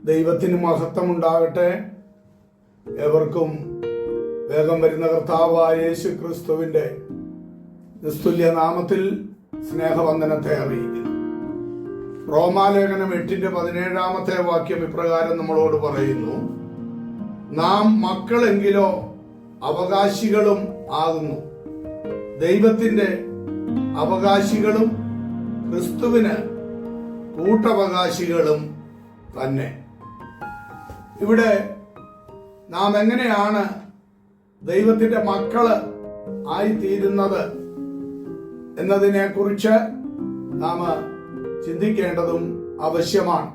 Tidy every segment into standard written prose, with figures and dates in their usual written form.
ദൈവത്തിന് മഹത്വമുണ്ടാകട്ടെ. ഏവർക്കും വേഗം വരുന്ന കർത്താവായ യേശു ക്രിസ്തുവിന്റെ നിസ്തുല്യ നാമത്തിൽ സ്നേഹവന്ദനത്തെ അറിയിക്കുന്നു. റോമാലേഖനം 8:17 വാക്യം ഇപ്രകാരം നമ്മളോട് പറയുന്നു: നാം മക്കളെങ്കിലോ അവകാശികളും ആകുന്നു, ദൈവത്തിന്റെ അവകാശികളും ക്രിസ്തുവിന് കൂട്ടവകാശികളും തന്നെ. ഇവിടെ നാം എങ്ങനെയാണ് ദൈവത്തിന്റെ മക്കള് ആയിത്തീരുന്നത് എന്നതിനെ കുറിച്ച് നാം ചിന്തിക്കേണ്ടതും ആവശ്യമാണ്.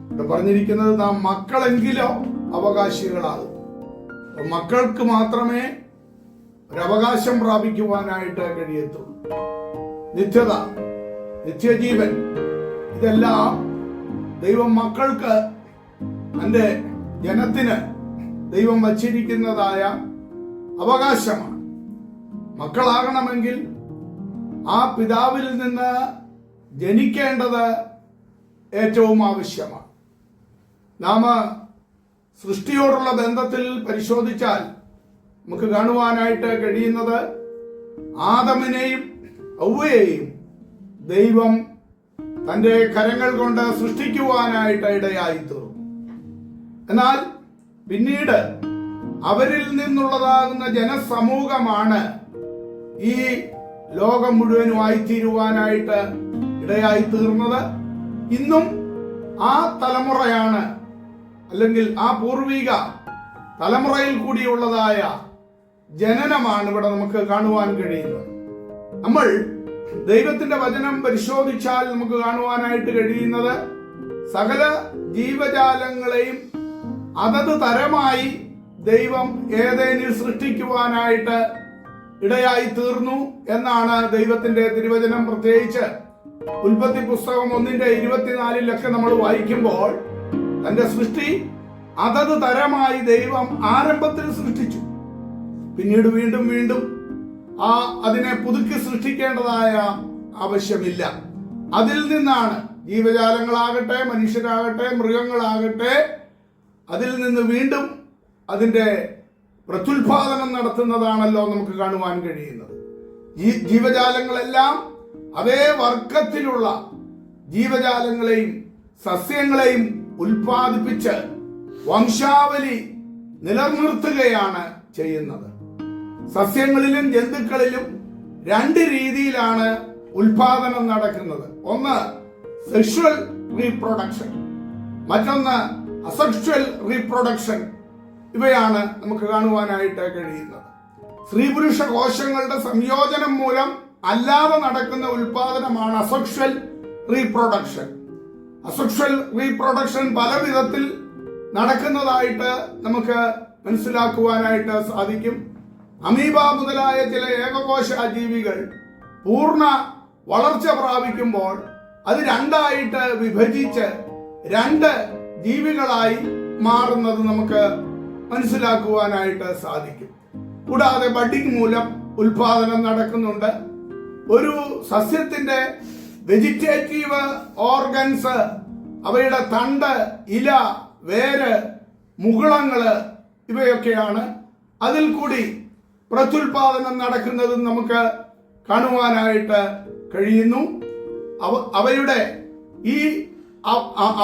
ഇവിടെ പറഞ്ഞിരിക്കുന്നത് നാം മക്കളെങ്കിലോ അവകാശികളാകും. മക്കൾക്ക് മാത്രമേ ഒരവകാശം പ്രാപിക്കുവാനായിട്ട് കഴിയത്തുള്ളൂ. നിത്യത, നിത്യജീവൻ, ഇതെല്ലാം ദൈവം മക്കൾക്ക്, തന്റെ ജനത്തിന് ദൈവം വച്ചിരിക്കുന്നതായ അവകാശമാണ്. മക്കളാകണമെങ്കിൽ ആ പിതാവിൽ നിന്ന് ജനിക്കേണ്ടത് ഏറ്റവും ആവശ്യമാണ്. നാം സൃഷ്ടിയോടുള്ള ബന്ധത്തിൽ പരിശോധിച്ചാൽ നമുക്ക് കാണുവാനായിട്ട് കഴിയുന്നത് ആദമിനെയും ഹവ്വയെയും ദൈവം തന്റെ കരങ്ങൾ കൊണ്ട് സൃഷ്ടിക്കുവാനായിട്ട് ഇടയായിത്തീർന്നു. എന്നാൽ പിന്നീട് അവരിൽ നിന്നുള്ളതാകുന്ന ജനസമൂഹമാണ് ഈ ലോകം മുഴുവനും ആയിത്തീരുവാനായിട്ട് ഇടയായിത്തീർന്നത്. ഇന്നും ആ തലമുറയാണ്, അല്ലെങ്കിൽ ആ പൂർവിക തലമുറയിൽ കൂടിയുള്ളതായ ജനനമാണ് ഇവിടെ നമുക്ക് കാണുവാൻ കഴിയുന്നത്. നമ്മൾ ദൈവത്തിന്റെ വചനം പരിശോധിച്ചാൽ നമുക്ക് കാണുവാനായിട്ട് കഴിയുന്നത് സകല ജീവജാലങ്ങളെയും അതത് തരമായി ദൈവം ഏതേനിൽ സൃഷ്ടിക്കുവാനായിട്ട് ഇടയായി തീർന്നു എന്നാണ് ദൈവത്തിന്റെ തിരുവചനം. പ്രത്യേകിച്ച് ഉൽപ്പത്തി പുസ്തകം 1:24 നമ്മൾ വായിക്കുമ്പോൾ തന്റെ സൃഷ്ടി അതത് തരമായി ദൈവം ആരംഭത്തിൽ സൃഷ്ടിച്ചു. പിന്നീട് വീണ്ടും വീണ്ടും അതിനെ പുതുക്കി സൃഷ്ടിക്കേണ്ടതായ ആവശ്യമില്ല. അതിൽ നിന്നാണ് ജീവജാലങ്ങളാകട്ടെ, മനുഷ്യരാകട്ടെ, മൃഗങ്ങളാകട്ടെ, അതിൽ നിന്ന് വീണ്ടും അതിന്റെ പ്രത്യുൽപാദനം നടത്തുന്നതാണല്ലോ നമുക്ക് കാണുവാൻ കഴിയുന്നത്. ഈ ജീവജാലങ്ങളെല്ലാം അതേ വർഗത്തിലുള്ള ജീവജാലങ്ങളെയും സസ്യങ്ങളെയും ഉൽപ്പാദിപ്പിച്ച് വംശാവലി നിലനിർത്തുകയാണ് ചെയ്യുന്നത്. സസ്യങ്ങളിലും ജന്തുക്കളിലും രണ്ട് രീതിയിലാണ് ഉൽപാദനം നടക്കുന്നത്. ഒന്ന് സെക്ഷുവൽ റീപ്രൊഡക്ഷൻ, മറ്റൊന്ന് അസെക്ഷുവൽ റീപ്രൊഡക്ഷൻ. ഇവയാണ് നമുക്ക് കാണുവാനായിട്ട് കഴിയുന്നത്. സ്ത്രീ പുരുഷ കോശങ്ങളുടെ സംയോജനം മൂലം അല്ലാതെ നടക്കുന്ന ഉൽപാദനമാണ് അസെക്ഷുവൽ റീപ്രൊഡക്ഷൻ. അസെക്ഷുവൽ റീപ്രൊഡക്ഷൻ പല വിധത്തിൽ നടക്കുന്നതായിട്ട് നമുക്ക് മനസ്സിലാക്കുവാനായിട്ട് സാധിക്കും. അമീബ മുതലായ ചില ഏകകോശ ജീവികൾ പൂർണ്ണ വളർച്ച പ്രാപിക്കുമ്പോൾ അത് രണ്ടായിട്ട് വിഭജിച്ച് രണ്ട് ജീവികളായി മാറുന്നത് നമുക്ക് മനസ്സിലാക്കുവാനായിട്ട് സാധിക്കും. കൂടാതെ ബഡിങ് മൂലം ഉൽപാദനം നടക്കുന്നുണ്ട്. ഒരു സസ്യത്തിന്റെ വെജിറ്റേറ്റീവ് ഓർഗൻസ്, അവയുടെ തണ്ട്, ഇല, വേര്, മുകുളങ്ങള്, ഇവയൊക്കെയാണ്. അതിൽ കൂടി പ്രത്യുൽപാദനം നടക്കുന്നതും നമുക്ക് കാണുവാനായിട്ട് കഴിയുന്നു. അവയുടെ ഈ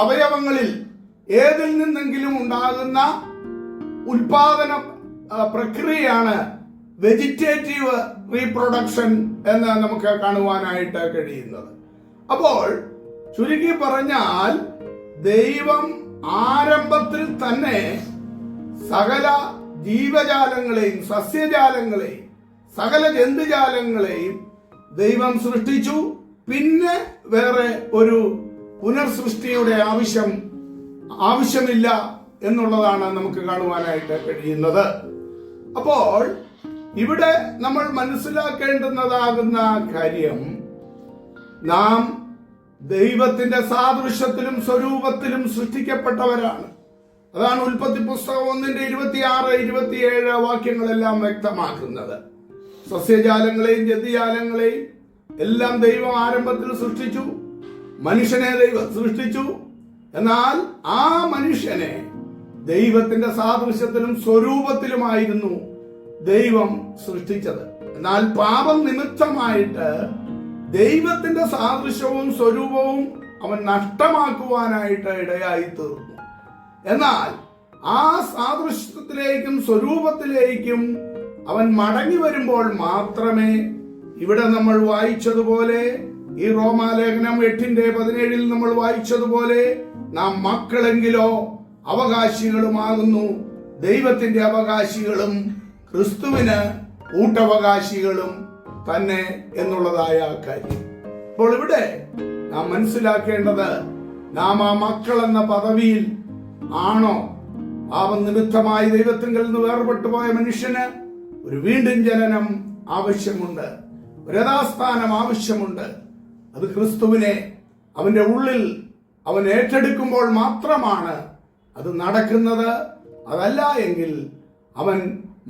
അവയവങ്ങളിൽ ഏതിൽ നിന്നെങ്കിലും ഉണ്ടാകുന്ന ഉൽപാദന പ്രക്രിയയാണ് വെജിറ്റേറ്റീവ് റീപ്രൊഡക്ഷൻ എന്ന് നമുക്ക് കാണുവാനായിട്ട് കഴിയുന്നത്. അപ്പോൾ ചുരുക്കി പറഞ്ഞാൽ ദൈവം ആരംഭത്തിൽ തന്നെ സകല ജീവജാലങ്ങളെയും സസ്യജാലങ്ങളെയും സകല ജന്തുജാലങ്ങളെയും ദൈവം സൃഷ്ടിച്ചു. പിന്നെ വേറെ ഒരു പുനർസൃഷ്ടിയുടെ ആവശ്യമില്ല എന്നുള്ളതാണ് നമുക്ക് കാണുവാനായിട്ട് കഴിയുന്നത്. അപ്പോൾ ഇവിടെ നമ്മൾ മനസ്സിലാക്കേണ്ടുന്നതാകുന്ന കാര്യം, നാം ദൈവത്തിന്റെ സാദൃശ്യത്തിലും സ്വരൂപത്തിലും സൃഷ്ടിക്കപ്പെട്ടവരാണ്. അതാണ് ഉൽപ്പത്തി പുസ്തകം 1:26-27 വാക്യങ്ങളെല്ലാം വ്യക്തമാക്കുന്നത്. സസ്യജാലങ്ങളെയും ജന്തുജാലങ്ങളെയും എല്ലാം ദൈവം ആരംഭത്തിൽ സൃഷ്ടിച്ചു. മനുഷ്യനെ ദൈവം സൃഷ്ടിച്ചു. എന്നാൽ ആ മനുഷ്യനെ ദൈവത്തിന്റെ സാദൃശ്യത്തിലും സ്വരൂപത്തിലുമായിരുന്നു ദൈവം സൃഷ്ടിച്ചത്. എന്നാൽ പാപം നിമിത്തമായിട്ട് ദൈവത്തിന്റെ സാദൃശ്യവും സ്വരൂപവും അവൻ നഷ്ടമാക്കുവാനായിട്ട് ഇടയായി തീർന്നു. എന്നാൽ ആ സാദൃശ്യത്തിലേക്കും സ്വരൂപത്തിലേക്കും അവൻ മടങ്ങി വരുമ്പോൾ മാത്രമേ ഇവിടെ നമ്മൾ വായിച്ചതുപോലെ, ഈ റോമാലേഖനം 8:17 നമ്മൾ വായിച്ചതുപോലെ, നാം മക്കളെങ്കിലോ അവകാശികളുമാകുന്നു, ദൈവത്തിന്റെ അവകാശികളും ക്രിസ്തുവിന് കൂട്ടവകാശികളും തന്നെ എന്നുള്ളതായ കാര്യം. അപ്പോൾ ഇവിടെ നാം മനസ്സിലാക്കേണ്ടത്, നാം ആ മക്കൾ എന്ന പദവിയിൽ ആണോ? പാപം നിമിത്തമായി ദൈവത്തിങ്കിൽ നിന്ന് വേർപെട്ടു പോയ മനുഷ്യന് ഒരു വീണ്ടും ജനനം ആവശ്യമുണ്ട്, ഒരു യഥാസ്ഥാനം ആവശ്യമുണ്ട്. അത് ക്രിസ്തുവിനെ അവന്റെ ഉള്ളിൽ അവൻ ഏറ്റെടുക്കുമ്പോൾ മാത്രമാണ് അത് നടക്കുന്നത്. അതല്ല എങ്കിൽ അവൻ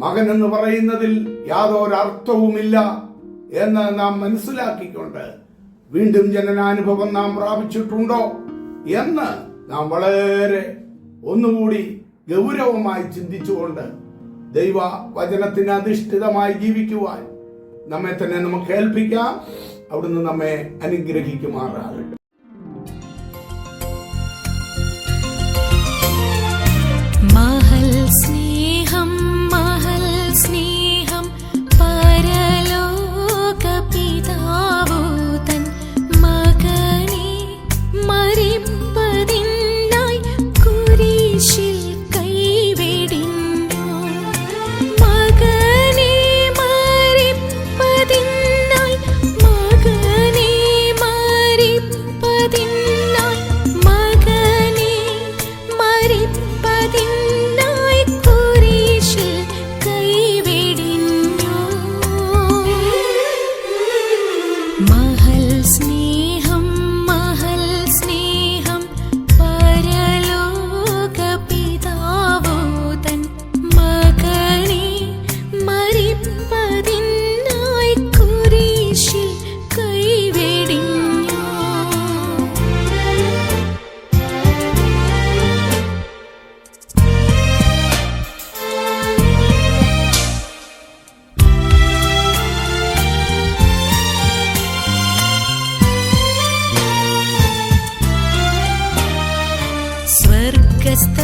മകൻ എന്ന് പറയുന്നതിൽ യാതൊരു അർത്ഥവുമില്ല എന്ന് നാം മനസ്സിലാക്കിക്കൊണ്ട്, വീണ്ടും ജനനാനുഭവം നാം പ്രാപിച്ചിട്ടുണ്ടോ എന്ന് നാം വളരെ ഒന്നുകൂടി ഗൗരവമായി ചിന്തിച്ചുകൊണ്ട് ദൈവ വചനത്തിന് അധിഷ്ഠിതമായി ജീവിക്കുവാൻ നമ്മെ തന്നെ നമുക്ക് ഏൽപ്പിക്കാം. അവിടുന്ന് നമ്മെ അനുഗ്രഹിക്കുമാറാകട്ടെ. മഹൽ സ്നേഹം പരലോക പിതാവു തൻ മകനെ മരിപ്പതിനായി കുരിശിൽ കൈവെടിഞ്ഞു. മകനെ മരിപ്പതിനായി കുരിശിൽ കൈവെടിഞ്ഞു. മഹൽ സ്നേഹം പരലോക പിതാവു തൻ മകനെ മരിപ്പതിനായി കുരിശിൽ കൈവെടിഞ്ഞു. സ്വർഗ്ഗസ്ഥ